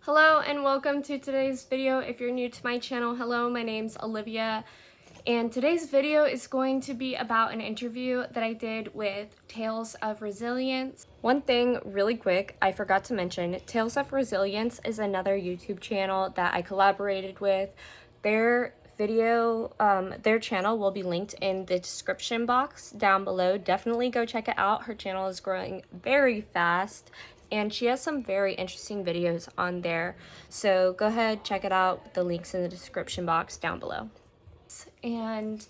Hello and welcome to today's video. If you're new to my channel, hello, my name's Olivia, and today's video is going to be about an interview that I did with Tales of Resilience. One thing really quick I forgot to mention, Tales of Resilience is another YouTube channel that I collaborated with. Their channel will be linked in the description box down below. Definitely go check it out. Her channel is growing very fast and she has some very interesting videos on there. So go ahead, check it out. The link's in the description box down below. And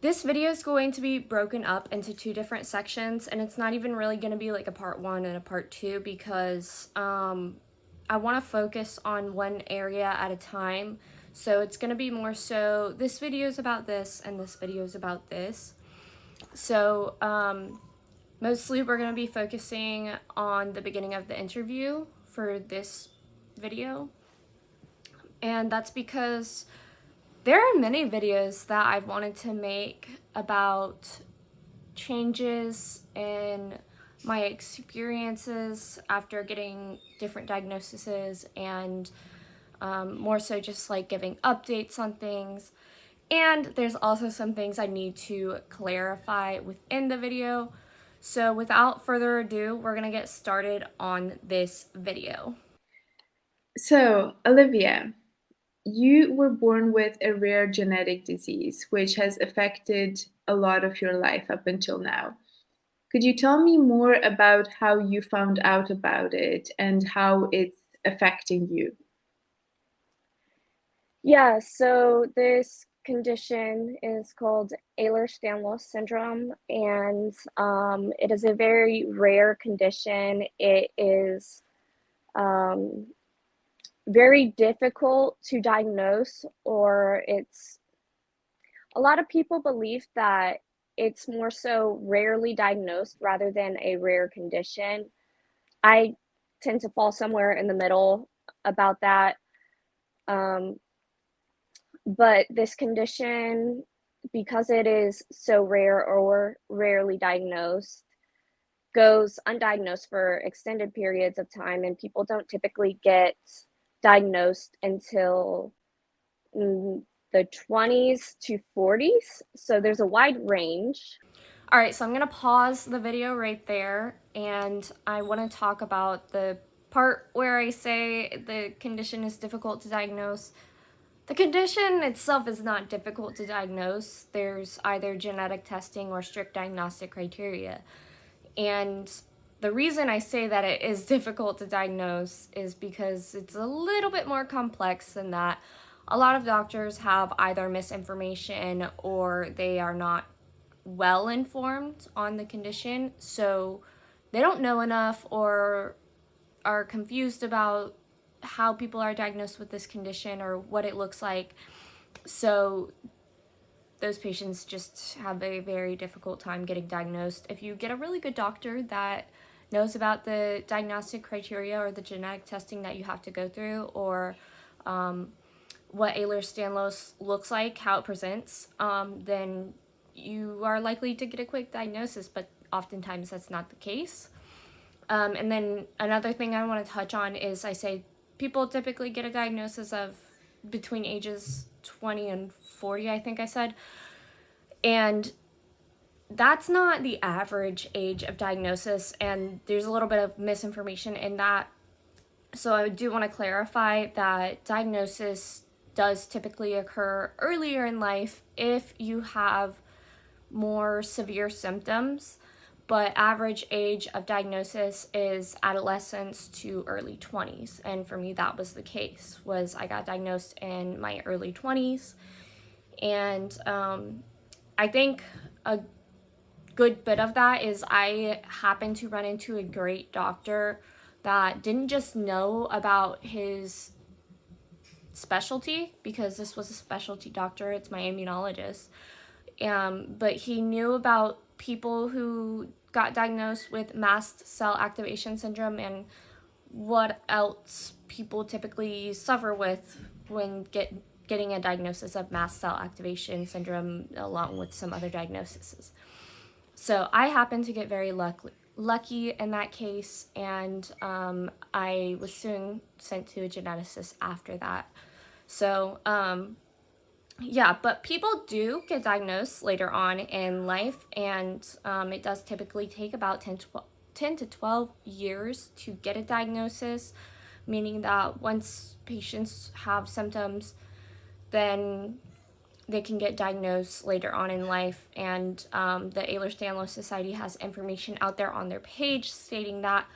this video is going to be broken up into two different sections, and it's not even really going to be like a part 1 and a part 2 because I want to focus on one area at a time. So it's going to be more so this video is about this and this video is about this. So mostly we're going to be focusing on the beginning of the interview for this video. And that's because there are many videos that I've wanted to make about changes in my experiences after getting different diagnoses and more so just like giving updates on things. And there's also some things I need to clarify within the video. So without further ado, we're gonna get started on this video. So, Olivia, you were born with a rare genetic disease which has affected a lot of your life up until now. Could you tell me more about how you found out about it and how it's affecting you? Yeah, so this condition is called Ehlers Danlos Syndrome, and it is a very rare condition. It is very difficult to diagnose, or a lot of people believe that it's more so rarely diagnosed rather than a rare condition. I tend to fall somewhere in the middle about that. But this condition, because it is so rare or rarely diagnosed, goes undiagnosed for extended periods of time, and people don't typically get diagnosed until the 20s to 40s. So there's a wide range. All right, so I'm gonna pause the video right there, and I want to talk about the part where I say the condition is difficult to diagnose. The condition itself is not difficult to diagnose. There's either genetic testing or strict diagnostic criteria. And the reason I say that it is difficult to diagnose is because it's a little bit more complex than that. A lot of doctors have either misinformation or they are not well informed on the condition, so they don't know enough or are confused about how people are diagnosed with this condition or what it looks like. So those patients just have a very difficult time getting diagnosed. If you get a really good doctor that knows about the diagnostic criteria or the genetic testing that you have to go through, or what Ehlers Danlos looks like, how it presents, then you are likely to get a quick diagnosis, but oftentimes that's not the case. And then another thing I want to touch on is I say people typically get a diagnosis of between ages 20 and 40, I think I said. And that's not the average age of diagnosis, and there's a little bit of misinformation in that. So I do want to clarify that diagnosis does typically occur earlier in life if you have more severe symptoms, but average age of diagnosis is adolescence to early 20s. And for me, that was the case, was I got diagnosed in my early 20s. And I think a good bit of that is I happened to run into a great doctor that didn't just know about his specialty, because this was a specialty doctor, it's my immunologist, but he knew about people who got diagnosed with mast cell activation syndrome and what else people typically suffer with when getting a diagnosis of mast cell activation syndrome, along with some other diagnoses. So I happened to get very lucky in that case, and I was soon sent to a geneticist after that. So, yeah, but people do get diagnosed later on in life, and it does typically take about 10 to 12 years to get a diagnosis, meaning that once patients have symptoms, then they can get diagnosed later on in life. And the Ehlers Danlos Society has information out there on their page stating that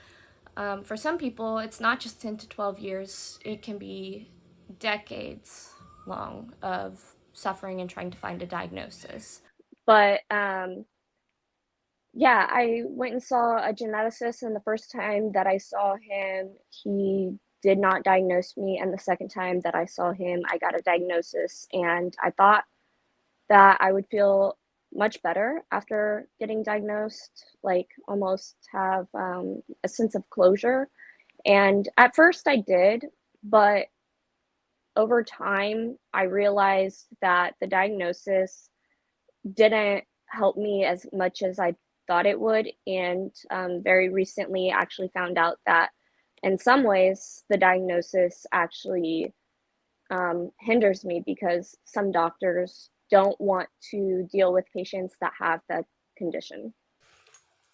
for some people, it's not just 10 to 12 years, it can be decades long of suffering and trying to find a diagnosis. But yeah, I went and saw a geneticist, and the first time that I saw him, he did not diagnose me. And the second time that I saw him, I got a diagnosis, and I thought that I would feel much better after getting diagnosed, like almost have a sense of closure. And at first I did, but over time I realized that the diagnosis didn't help me as much as I thought it would. And very recently actually found out that in some ways the diagnosis actually hinders me because some doctors don't want to deal with patients that have that condition.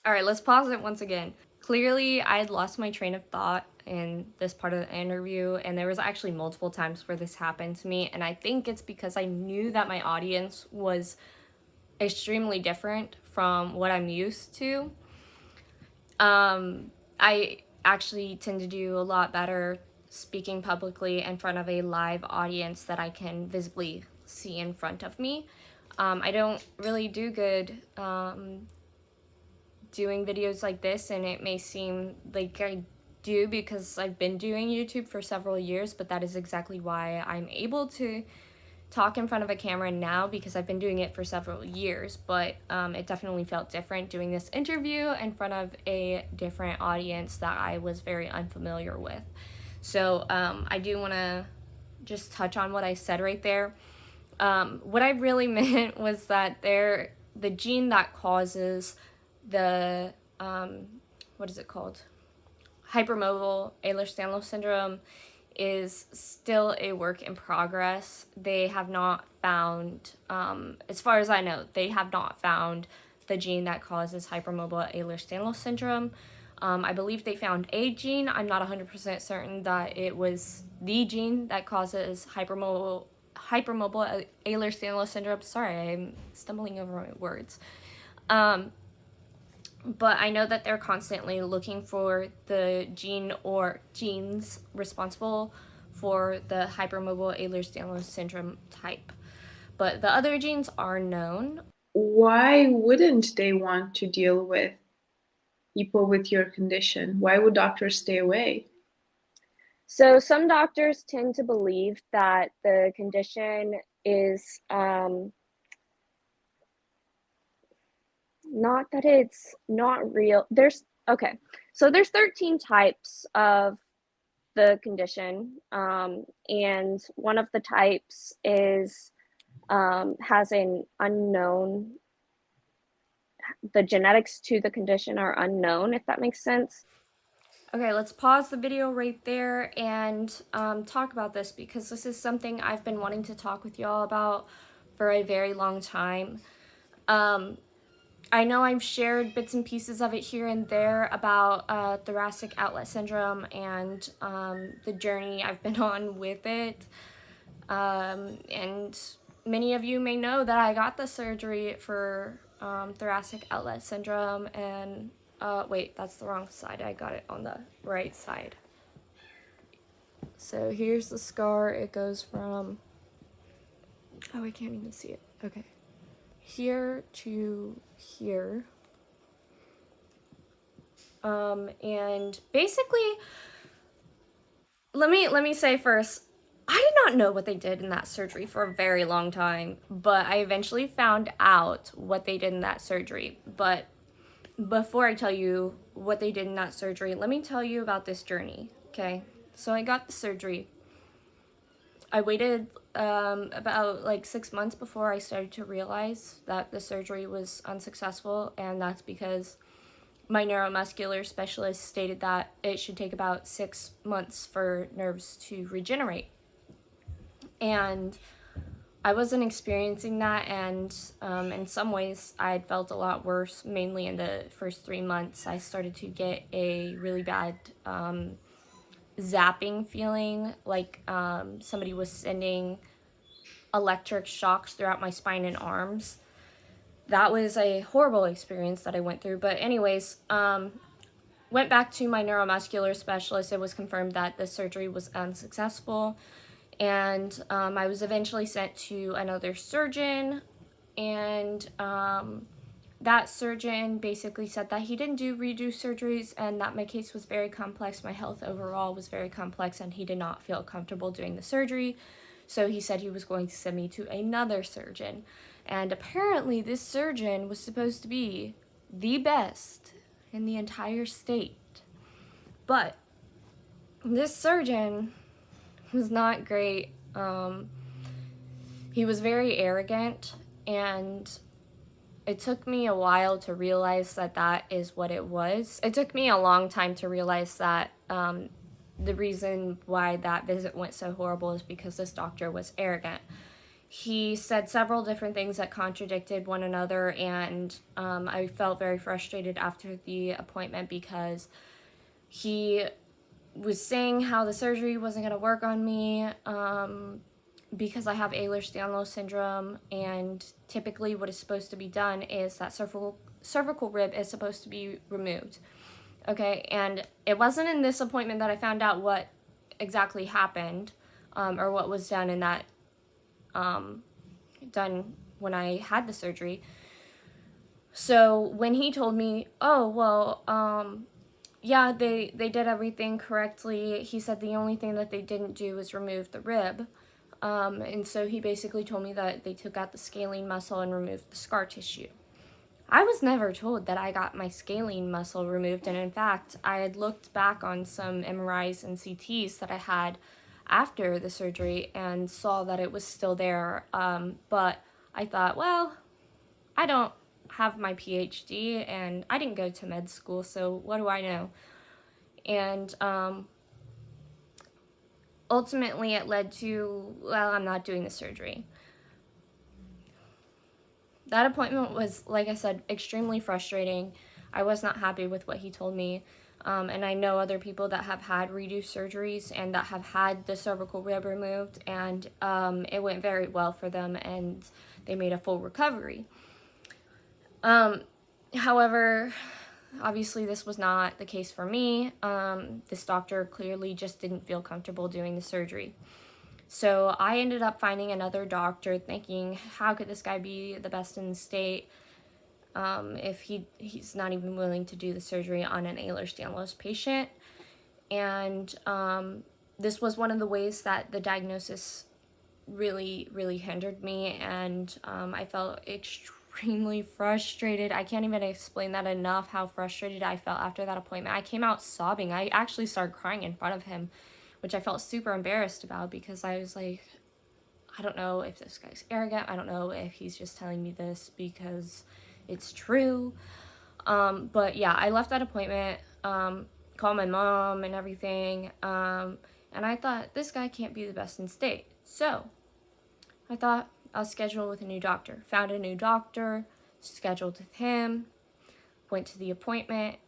All right, let's pause it once again. Clearly, I had lost my train of thought in this part of the interview, and there was actually multiple times where this happened to me, and I think it's because I knew that my audience was extremely different from what I'm used to. I actually tend to do a lot better speaking publicly in front of a live audience that I can visibly see in front of me. I don't really do good doing videos like this, and it may seem like I do because I've been doing YouTube for several years, but that is exactly why I'm able to talk in front of a camera now, because I've been doing it for several years. But it definitely felt different doing this interview in front of a different audience that I was very unfamiliar with. So I do want to just touch on what I said right there. What I really meant was that the gene that causes the what is it called? Hypermobile Ehlers Danlos Syndrome is still a work in progress. They have not found, as far as I know, they have not found the gene that causes hypermobile Ehlers Danlos Syndrome. I believe they found a gene. I'm not 100% certain that it was the gene that causes hypermobile Ehlers Danlos Syndrome. Sorry, I'm stumbling over my words. But I know that they're constantly looking for the gene or genes responsible for the hypermobile Ehlers Danlos syndrome type. But the other genes are known. Why wouldn't they want to deal with people with your condition? Why would doctors stay away? So some doctors tend to believe that the condition is not that it's not real. Okay. So there's 13 types of the condition, and one of the types is has an unknown. The genetics to the condition are unknown, if that makes sense. Okay, let's pause the video right there and talk about this, because this is something I've been wanting to talk with y'all about for a very long time. I know I've shared bits and pieces of it here and there about thoracic outlet syndrome and the journey I've been on with it. And many of you may know that I got the surgery for thoracic outlet syndrome, and wait, that's the wrong side. I got it on the right side. So here's the scar. It goes from, oh, I can't even see it. Okay. Here to here. And basically, let me say first, I did not know what they did in that surgery for a very long time, but I eventually found out what they did in that surgery. But before I tell you what they did in that surgery, let me tell you about this journey, okay? So I got the surgery. I waited about like 6 months before I started to realize that the surgery was unsuccessful, and that's because my neuromuscular specialist stated that it should take about 6 months for nerves to regenerate. And I wasn't experiencing that, and in some ways I had felt a lot worse. Mainly in the first 3 months, I started to get a really bad zapping feeling, like somebody was sending electric shocks throughout my spine and arms. That was a horrible experience that I went through. But anyways, went back to my neuromuscular specialist. It was confirmed that the surgery was unsuccessful, and I was eventually sent to another surgeon, and that surgeon basically said that he didn't do redo surgeries and that my case was very complex. My health overall was very complex, and he did not feel comfortable doing the surgery. So he said he was going to send me to another surgeon. And apparently this surgeon was supposed to be the best in the entire state. But this surgeon was not great. He was very arrogant, and it took me a while to realize that that is what it was. It took me a long time to realize that the reason why that visit went so horrible is because this doctor was arrogant. He said several different things that contradicted one another, and I felt very frustrated after the appointment because he was saying how the surgery wasn't going to work on me because I have Ehlers Danlos Syndrome, and typically what is supposed to be done is that cervical rib is supposed to be removed. Okay, and it wasn't in this appointment that I found out what exactly happened or what was done in that done when I had the surgery. So when he told me, oh, well, yeah, they did everything correctly. He said the only thing that they didn't do was remove the rib. And so he basically told me that they took out the scalene muscle and removed the scar tissue. I was never told that I got my scalene muscle removed, and in fact, I had looked back on some MRIs and CTs that I had after the surgery and saw that it was still there, but I thought, well, I don't have my PhD, and I didn't go to med school, so what do I know? And ultimately it led to, well, I'm not doing the surgery. That appointment was, like I said, extremely frustrating. I was not happy with what he told me. And I know other people that have had redo surgeries and that have had the cervical rib removed, and it went very well for them, and they made a full recovery. However, obviously this was not the case for me. This doctor clearly just didn't feel comfortable doing the surgery. So I ended up finding another doctor, thinking, how could this guy be the best in the state if he's not even willing to do the surgery on an Ehlers Danlos patient? And this was one of the ways that the diagnosis really hindered me, and I felt extremely frustrated. I can't even explain that enough, how frustrated I felt after that appointment. I came out sobbing. I actually started crying in front of him, which I felt super embarrassed about because I was like, I don't know if this guy's arrogant. I don't know if he's just telling me this because it's true. But yeah, I left that appointment, called my mom and everything, and I thought, this guy can't be the best in state. So I thought I'll schedule with a new doctor. Found a new doctor, scheduled with him, went to the appointment,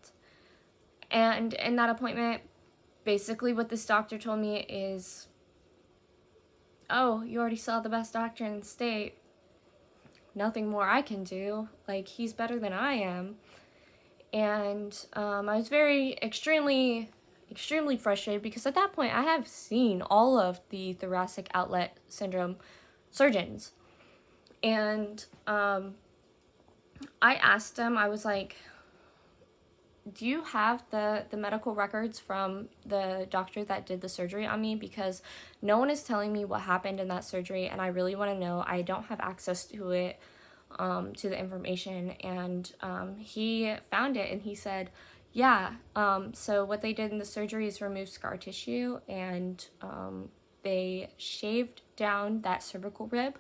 and in that appointment, basically what this doctor told me is, oh, you already saw the best doctor in the state. Nothing more I can do. Like, he's better than I am. And I was extremely frustrated because at that point I have seen all of the thoracic outlet syndrome surgeons. And I asked him, I was like, do you have the medical records from the doctor that did the surgery on me? Because no one is telling me what happened in that surgery, and I really want to know. I don't have access to it, to the information. And he found it, and he said, yeah, so what they did in the surgery is remove scar tissue, and they shaved down that cervical rib.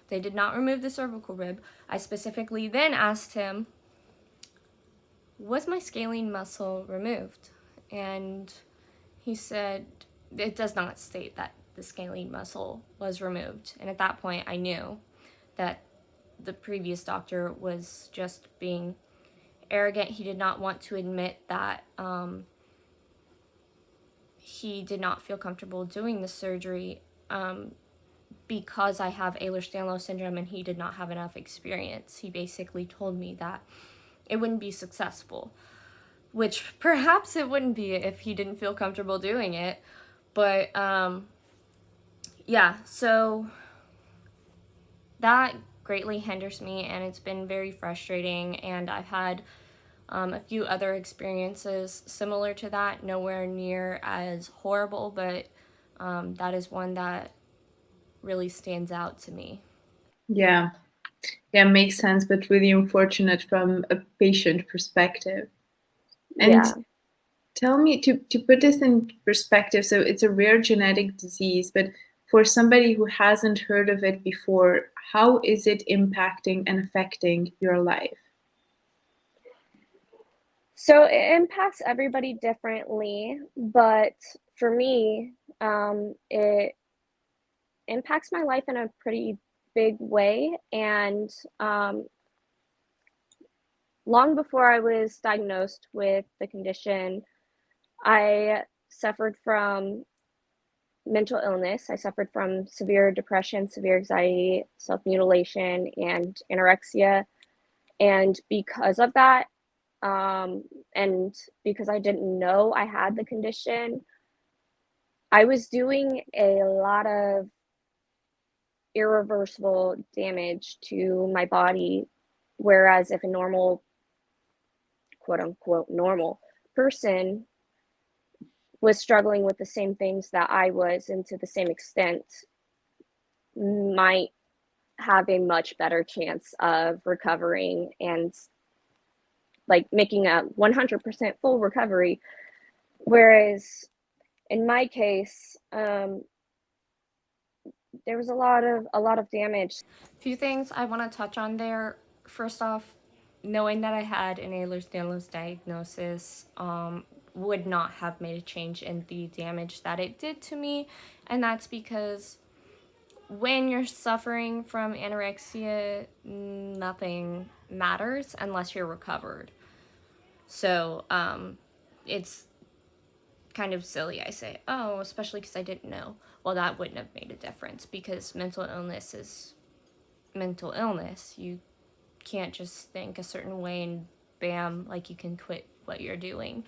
They did not remove the cervical rib. I specifically then asked him, was my scalene muscle removed? And he said, it does not state that the scalene muscle was removed. And at that point, I knew that the previous doctor was just being arrogant. He did not want to admit that he did not feel comfortable doing the surgery because I have Ehlers Danlos Syndrome and he did not have enough experience. He basically told me that it wouldn't be successful, which perhaps it wouldn't be if he didn't feel comfortable doing it. But yeah, so that greatly hinders me, and it's been very frustrating. And I've had a few other experiences similar to that, nowhere near as horrible, but that is one that really stands out to me. Yeah, yeah, makes sense, but really unfortunate from a patient perspective. And Yeah. tell me to put this in perspective. So it's a rare genetic disease, but for somebody who hasn't heard of it before, how is it impacting and affecting your life? So it impacts everybody differently, but for me, it impacts my life in a pretty big way. And long before I was diagnosed with the condition, I suffered from mental illness. I suffered from severe depression, severe anxiety, self mutilation, and anorexia. And because of that, um, and because I didn't know I had the condition, I was doing a lot of irreversible damage to my body. Whereas if a normal, quote unquote, normal person was struggling with the same things that I was, and to the same extent, might have a much better chance of recovering and like making a 100% full recovery. Whereas in my case, there was a lot of damage. A few things I want to touch on there. First off, knowing that I had an Ehlers Danlos diagnosis would not have made a change in the damage that it did to me, and that's because when you're suffering from anorexia, nothing matters unless you're recovered. So it's kind of silly. I say, oh, especially because I didn't know. Well, that wouldn't have made a difference because mental illness is mental illness. You can't just think a certain way and bam, like you can quit what you're doing.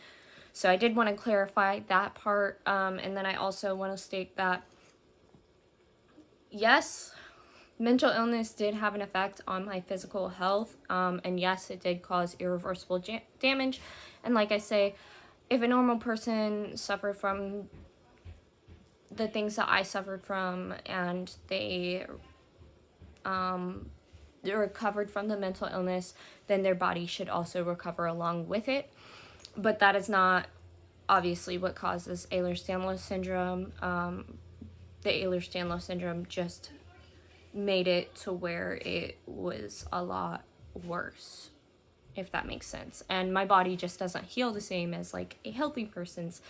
So I did want to clarify that part. And then I also want to state that yes, mental illness did have an effect on my physical health. And yes, it did cause irreversible damage. And like I say, if a normal person suffered from the things that I suffered from and they recovered from the mental illness, then their body should also recover along with it. But that is not obviously what causes Ehlers Danlos syndrome. The Ehlers Danlos syndrome just made it to where it was a lot worse, if that makes sense. And my body just doesn't heal the same as like a healthy person's.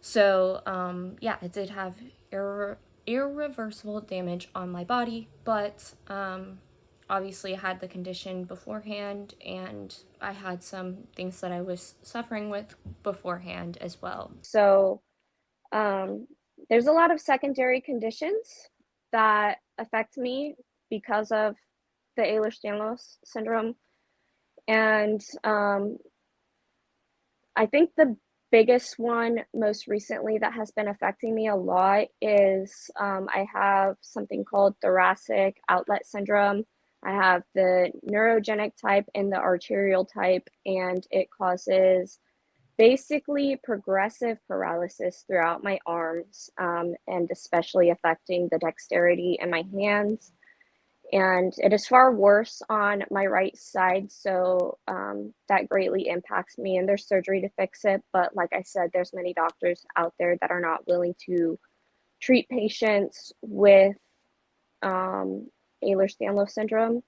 So, yeah, it did have irreversible damage on my body, but obviously I had the condition beforehand, and I had some things that I was suffering with beforehand as well. So um, there's a lot of secondary conditions that affect me because of the Ehlers-Danlos syndrome, and I think the biggest one most recently that has been affecting me a lot is I have something called thoracic outlet syndrome. I have the neurogenic type and the arterial type, and it causes basically progressive paralysis throughout my arms, and especially affecting the dexterity in my hands. And it is far worse on my right side, so that greatly impacts me. And there's surgery to fix it, but like I said, there's many doctors out there that are not willing to treat patients with Ehlers-Danlos syndrome.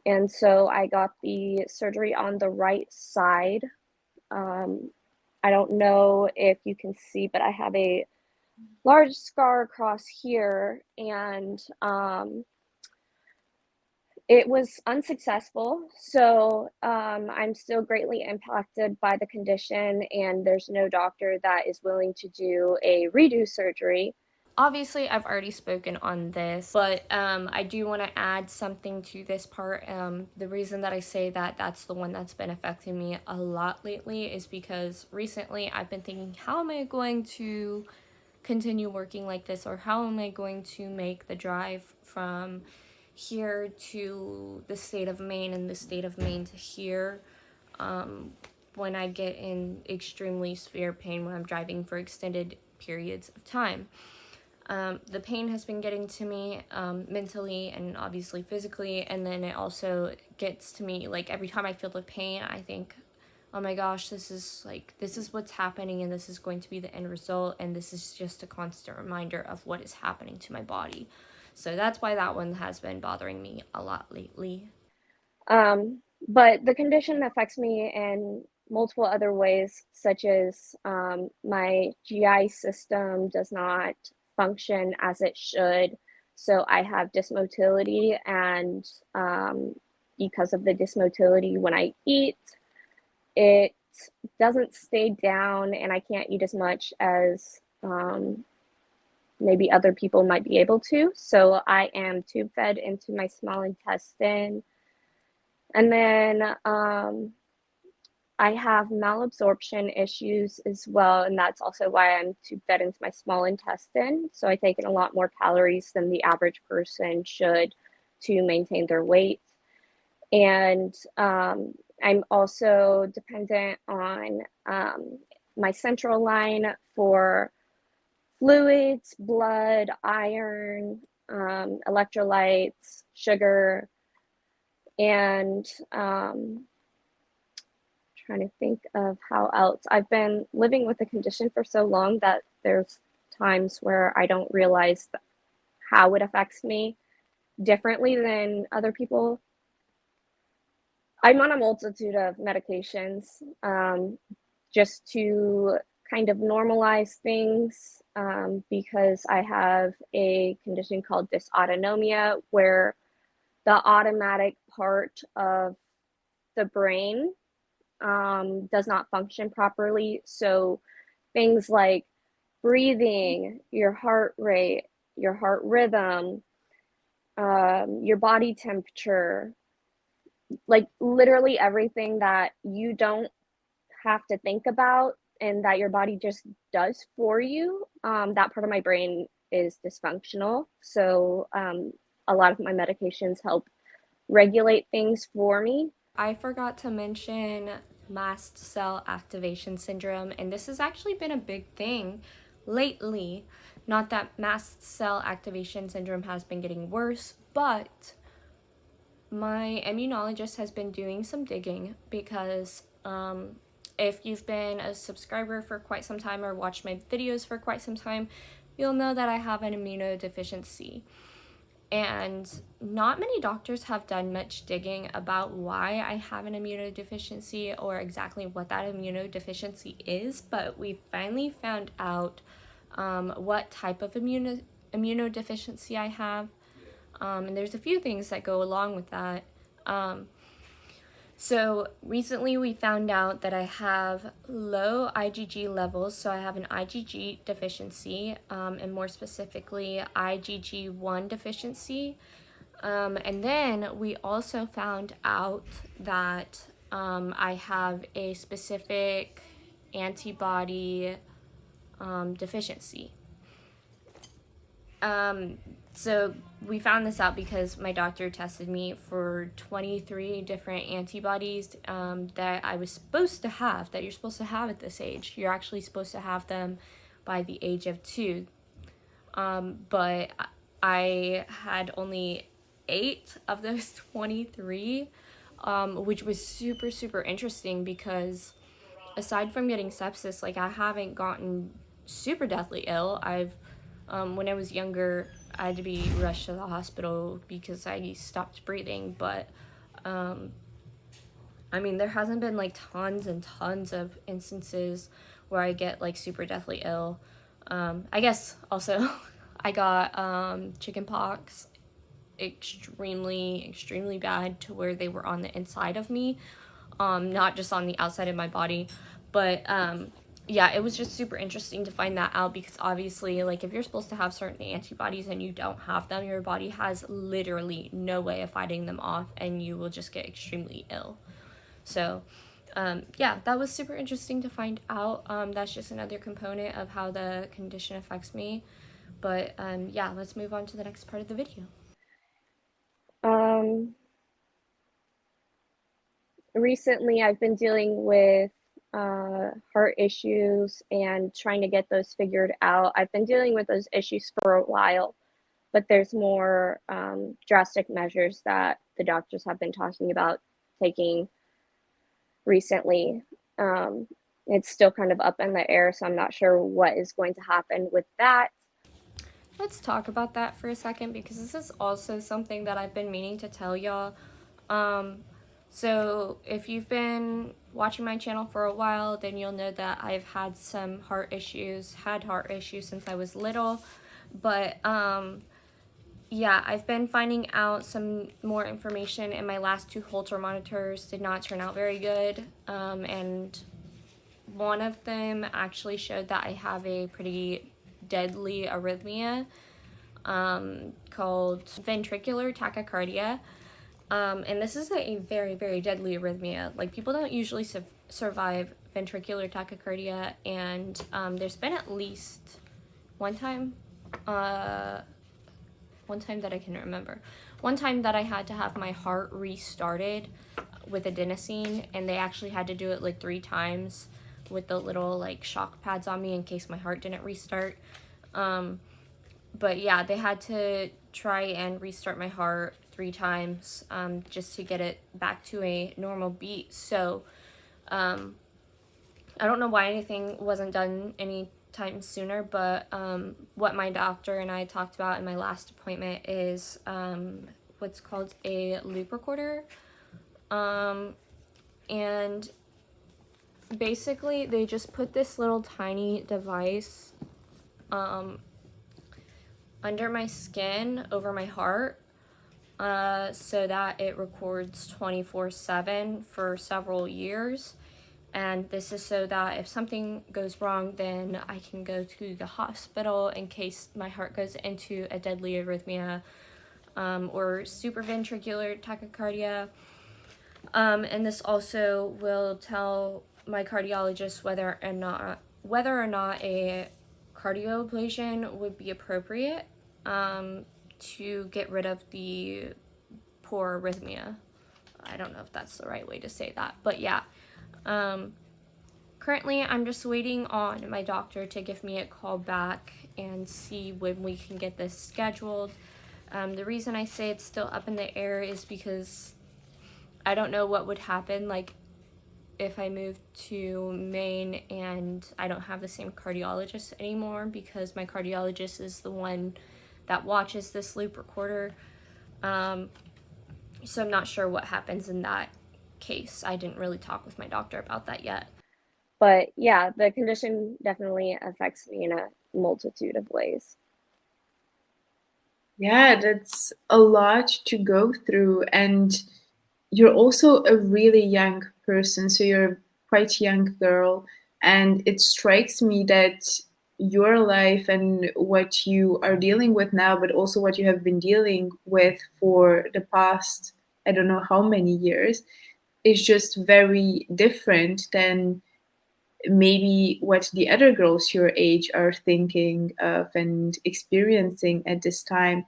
And so I got the surgery on the right side. I don't know if you can see, but I have a large scar across here, and it was unsuccessful. So I'm still greatly impacted by the condition, and there's no doctor that is willing to do a redo surgery. Obviously, I've already spoken on this, but I do want to add something to this part. The reason that I say that that's the one that's been affecting me a lot lately is because recently I've been thinking, how am I going to continue working like this, or how am I going to make the drive from here to the state of Maine and the state of Maine to here when I get in extremely severe pain when I'm driving for extended periods of time. The pain has been getting to me mentally and obviously physically, and then it also gets to me like every time I feel the pain, I think, oh my gosh, this is what's happening, and this is going to be the end result, and this is just a constant reminder of what is happening to my body. So that's why that one has been bothering me a lot lately. But the condition affects me in multiple other ways, such as my GI system does not function as it should. So I have dysmotility, and because of the dysmotility, when I eat, it doesn't stay down, and I can't eat as much as maybe other people might be able to. So I am tube fed into my small intestine. And then I have malabsorption issues as well, and that's also why I'm tube fed into my small intestine. So I take in a lot more calories than the average person should to maintain their weight. And I'm also dependent on my central line for fluids, blood, iron, electrolytes, sugar, and trying to think of how else. I've been living with the condition for so long that there's times where I don't realize how it affects me differently than other people. I'm on a multitude of medications just to kind of normalize things because I have a condition called dysautonomia, where the automatic part of the brain does not function properly. So things like breathing, your heart rate, your heart rhythm, your body temperature, like literally everything that you don't have to think about and that your body just does for you, that part of my brain is dysfunctional. So a lot of my medications help regulate things for me. I forgot to mention mast cell activation syndrome, and this has actually been a big thing lately. Not that mast cell activation syndrome has been getting worse, but my immunologist has been doing some digging because if you've been a subscriber for quite some time or watched my videos for quite some time, you'll know that I have an immunodeficiency. And not many doctors have done much digging about why I have an immunodeficiency or exactly what that immunodeficiency is, but we finally found out what type of immunodeficiency I have. And there's a few things that go along with that. So recently we found out that I have low IgG levels, so I have an IgG deficiency, and more specifically IgG1 deficiency. And then we also found out that I have a specific antibody deficiency. So we found this out because my doctor tested me for 23 different antibodies that I was supposed to have, that you're supposed to have at this age. You're actually supposed to have them by the age of 2. But I had only 8 of those 23, which was super, super interesting because aside from getting sepsis, like I haven't gotten super deathly ill. When I was younger, I had to be rushed to the hospital because I stopped breathing, but I mean, there hasn't been like tons and tons of instances where I get like super deathly ill. I guess also I got chicken pox extremely bad to where they were on the inside of me, not just on the outside of my body. But yeah, it was just super interesting to find that out because obviously, like, if you're supposed to have certain antibodies and you don't have them, your body has literally no way of fighting them off and you will just get extremely ill. So, yeah, that was super interesting to find out. That's just another component of how the condition affects me. But yeah, let's move on to the next part of the video. Recently, I've been dealing with heart issues and trying to get those figured out. I've been dealing with those issues for a while, but there's more drastic measures that the doctors have been talking about taking recently. It's still kind of up in the air, so I'm not sure what is going to happen with that. Let's talk about that for a second because this is also something that I've been meaning to tell y'all. So if you've been watching my channel for a while, then you'll know that I've had heart issues since I was little. But yeah, I've been finding out some more information, and my last 2 Holter monitors did not turn out very good. And one of them actually showed that I have a pretty deadly arrhythmia called ventricular tachycardia. And this is a very, very deadly arrhythmia. Like, people don't usually survive ventricular tachycardia, and there's been at least one time that I can remember. One time that I had to have my heart restarted with adenosine, and they actually had to do it like 3 times with the little like shock pads on me in case my heart didn't restart. But yeah, they had to try and restart my heart 3 times just to get it back to a normal beat. So I don't know why anything wasn't done anytime sooner, but what my doctor and I talked about in my last appointment is what's called a loop recorder. And basically they just put this little tiny device under my skin over my heart so that it records 24/7 for several years. And this is so that if something goes wrong, then I can go to the hospital in case my heart goes into a deadly arrhythmia or supraventricular tachycardia. And this also will tell my cardiologist whether or not a cardioablation would be appropriate to get rid of the poor arrhythmia. I don't know if that's the right way to say that, but yeah. Currently, I'm just waiting on my doctor to give me a call back and see when we can get this scheduled. The reason I say it's still up in the air is because I don't know what would happen, like, if I moved to Maine and I don't have the same cardiologist anymore, because my cardiologist is the one that watches this loop recorder. So I'm not sure what happens in that case. I didn't really talk with my doctor about that yet. But yeah, the condition definitely affects me in a multitude of ways. Yeah, that's a lot to go through. And you're also a really young person, so you're a quite young girl. And it strikes me that your life and what you are dealing with now, but also what you have been dealing with for the past, I don't know how many years, is just very different than maybe what the other girls your age are thinking of and experiencing at this time.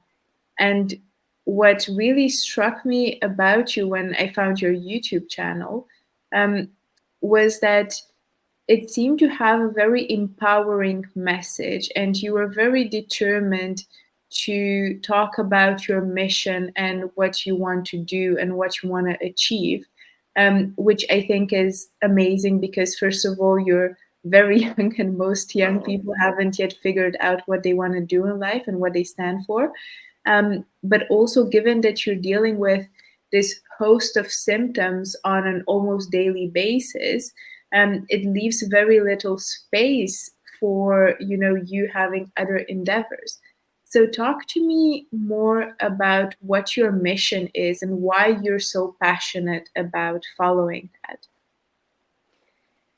And what really struck me about you when I found your YouTube channel was that it seemed to have a very empowering message, and you were very determined to talk about your mission and what you want to do and what you want to achieve, which I think is amazing because, first of all, you're very young, and most young people haven't yet figured out what they want to do in life and what they stand for. But also, given that you're dealing with this host of symptoms on an almost daily basis, it leaves very little space for you having other endeavors. So talk to me more about what your mission is and why you're so passionate about following that.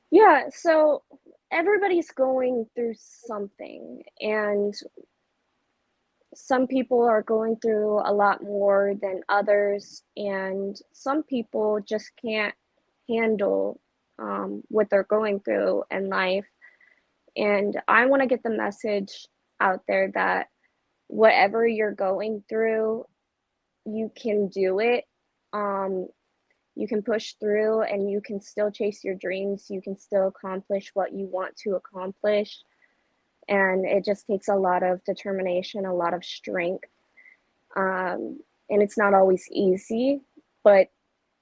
Yeah, so everybody's going through something, and some people are going through a lot more than others, and some people just can't handle what they're going through in life. And I want to get the message out there that whatever you're going through, you can do it. Um, you can push through and you can still chase your dreams. You can still accomplish what you want to accomplish. And it just takes a lot of determination, a lot of strength. And it's not always easy, but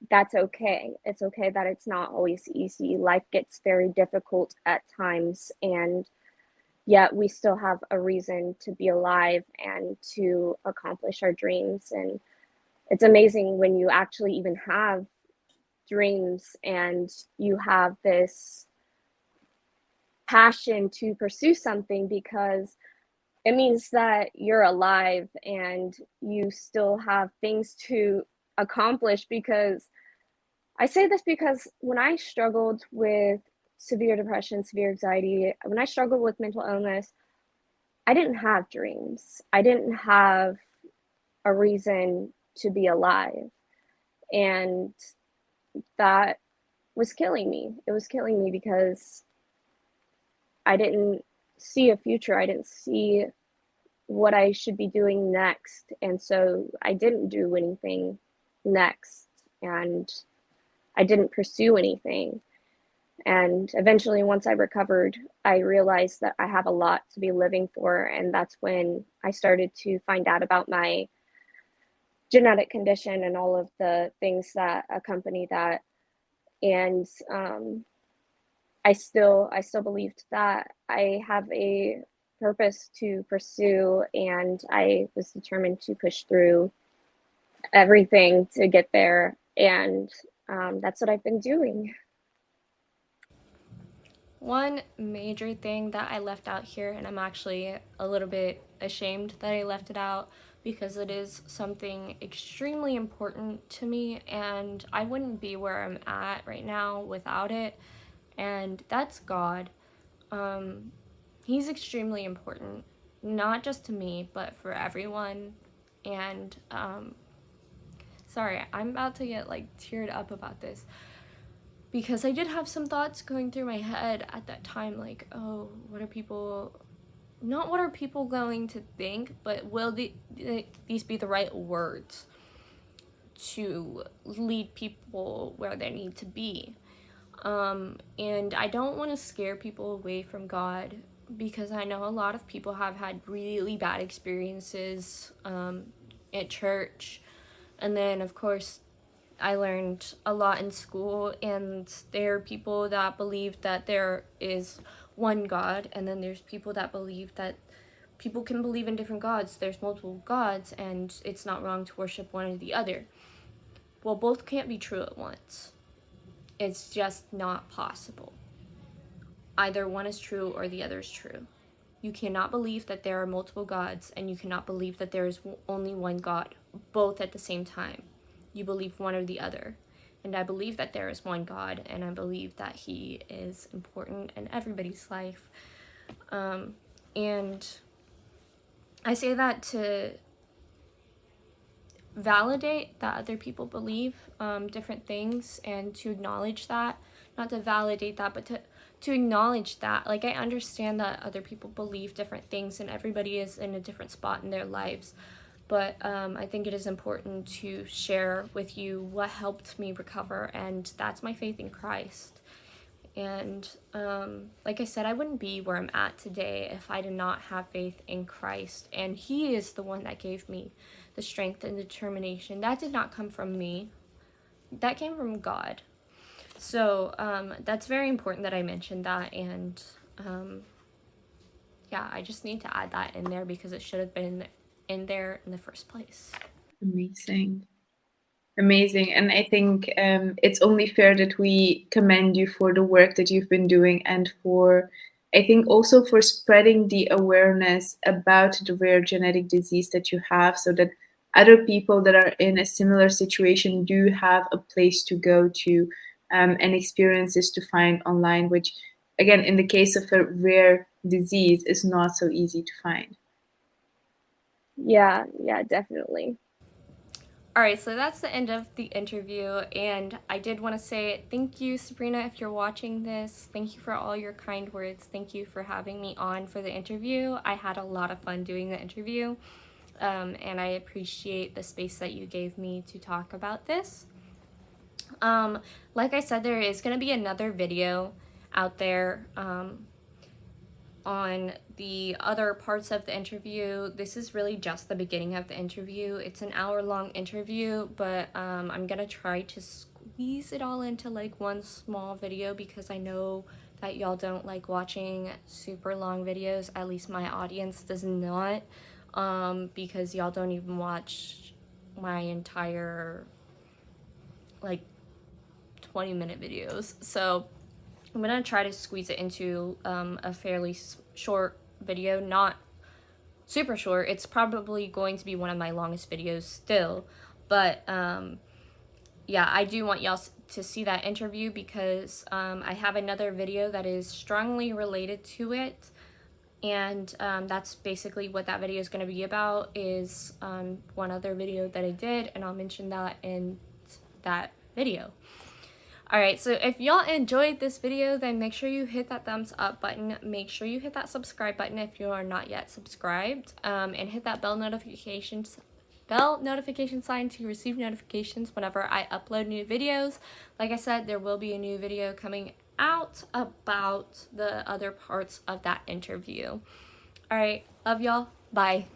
that's okay. It's okay that it's not always easy. Life gets very difficult at times, and yet we still have a reason to be alive and to accomplish our dreams. And it's amazing when you actually even have dreams and you have this passion to pursue something, because it means that you're alive and you still have things to accomplish. Because I say this because when I struggled with severe depression, severe anxiety, when I struggled with mental illness, I didn't have dreams. I didn't have a reason to be alive. And that was killing me. It was killing me because I didn't see a future. I didn't see what I should be doing next. And so I didn't do anything next. And I didn't pursue anything. And eventually, once I recovered, I realized that I have a lot to be living for. And that's when I started to find out about my genetic condition and all of the things that accompany that. And I still believed that I have a purpose to pursue, and I was determined to push through everything to get there. And that's what I've been doing. One major thing that I left out here, and I'm actually a little bit ashamed that I left it out because it is something extremely important to me, and I wouldn't be where I'm at right now without it, and that's God. He's extremely important, not just to me, but for everyone. And sorry, I'm about to get like teared up about this because I did have some thoughts going through my head at that time, like, oh, what are people, not what are people going to think, but will these be the right words to lead people where they need to be? And I don't want to scare people away from God, because I know a lot of people have had really bad experiences at church. And then, of course, I learned a lot in school, and there are people that believe that there is one God, and then there's people that believe that people can believe in different gods. There's multiple gods, and it's not wrong to worship one or the other. Well, both can't be true at once. It's just not possible. Either one is true or the other is true. You cannot believe that there are multiple gods, and you cannot believe that there is only one God, both at the same time. You believe one or the other. And I believe that there is one God, and I believe that He is important in everybody's life. And I say that to validate that other people believe different things, and to acknowledge that, not to validate that, but to acknowledge that. Like, I understand that other people believe different things, and everybody is in a different spot in their lives, but I think it is important to share with you what helped me recover, and that's my faith in Christ. And like I said, I wouldn't be where I'm at today if I did not have faith in Christ. And He is the one that gave me the strength and determination. That did not come from me. That came from God. So that's very important that I mentioned that. And yeah, I just need to add that in there because it should have been in there in the first place. Amazing. Amazing. And I think it's only fair that we commend you for the work that you've been doing and for, I think, also for spreading the awareness about the rare genetic disease that you have so that other people that are in a similar situation do have a place to go to and experiences to find online, which, again, in the case of a rare disease, is not so easy to find. Yeah, yeah, definitely. All right, so that's the end of the interview, and I did want to say thank you, Sabrina, if you're watching this. Thank you for all your kind words. Thank you for having me on for the interview. I had a lot of fun doing the interview, and I appreciate the space that you gave me to talk about this. Like I said, there is going to be another video out there on the other parts of the interview. This is really just the beginning of the interview. It's an hour-long interview, but I'm gonna try to squeeze it all into like one small video because I know that y'all don't like watching super long videos. At least my audience does not, because y'all don't even watch my entire like 20-minute videos. So I'm gonna try to squeeze it into a fairly short video, not super short. It's probably going to be one of my longest videos still, but yeah, I do want y'all to see that interview because I have another video that is strongly related to it, and that's basically what that video is going to be about, is one other video that I did, and I'll mention that in that video. Alright, so if y'all enjoyed this video, then make sure you hit that thumbs up button. Make sure you hit that subscribe button if you are not yet subscribed. And hit that bell notification sign to receive notifications whenever I upload new videos. Like I said, there will be a new video coming out about the other parts of that interview. Alright, love y'all. Bye.